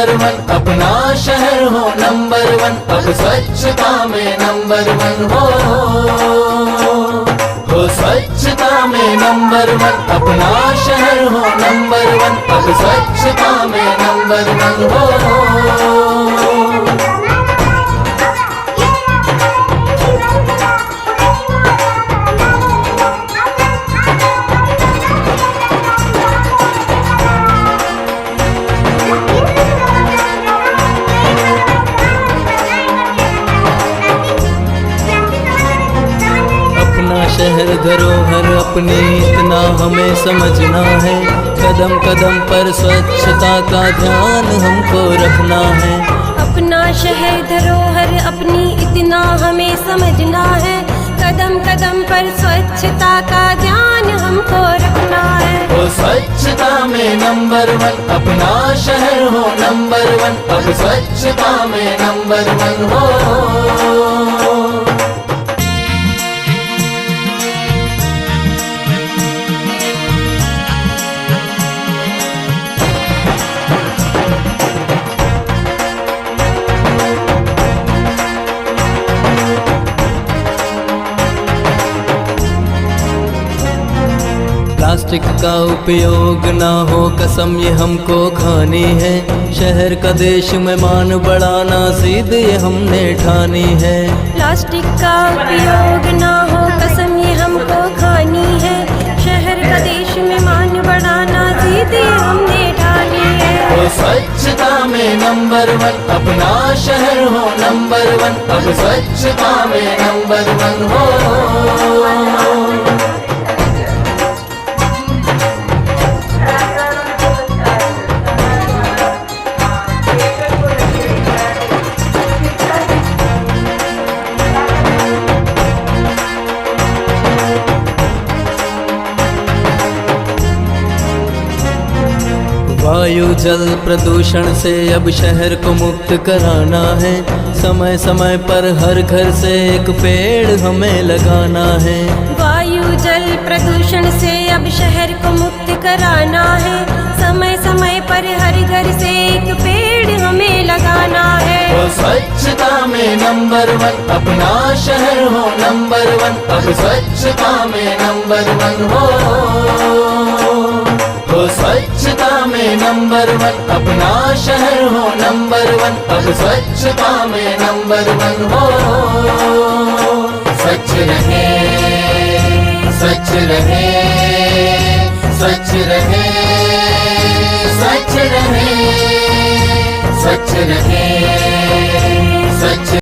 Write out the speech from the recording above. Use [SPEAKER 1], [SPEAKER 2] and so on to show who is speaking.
[SPEAKER 1] Number one, अपना शहर हो नंबर वन, अब स्वच्छता में नंबर वन हो स्वच्छता में नंबर वन, अपना शहर हो नंबर वन, अब स्वच्छता में नंबर वन हो।
[SPEAKER 2] शहर धरोहर अपनी इतना हमें समझना है, कदम कदम पर स्वच्छता का ध्यान हमको रखना है।
[SPEAKER 3] अपना शहर धरोहर अपनी इतना हमें समझना है, कदम कदम पर स्वच्छता का ध्यान हमको रखना है।
[SPEAKER 1] वो स्वच्छता में नंबर वन, अपना शहर हो नंबर वन, अब स्वच्छता में नंबर वन हो।
[SPEAKER 2] प्लास्टिक का उपयोग ना हो कसम ये हमको खानी है, शहर का देश में मान बढ़ाना सीध ये हमने ठानी है।
[SPEAKER 3] प्लास्टिक का उपयोग ना हो कसम ये हमको खानी है, शहर का देश में मान बढ़ाना सीध ये हमने ठानी है।
[SPEAKER 1] वो स्वच्छता में नंबर वन, अपना शहर हो नंबर वन, अब स्वच्छता में नंबर वन हो।
[SPEAKER 2] वायु जल प्रदूषण से अब शहर को मुक्त कराना है, समय समय पर हर घर से एक पेड़ हमें लगाना है।
[SPEAKER 3] वायु जल प्रदूषण से अब शहर को मुक्त कराना है, समय समय पर हर घर से एक पेड़ हमें लगाना है।
[SPEAKER 1] वो स्वच्छता में नंबर वन, अपना शहर हो नंबर वन, अब स्वच्छता में नंबर वन हो। स्वच्छता में नंबर वन, अपना शहर हो नंबर वन, अब स्वच्छता में नंबर वन हो। स्वच्छ रहे स्वच्छ रहे स्वच्छ रहे स्वच्छ रहे स्वच्छ रहे।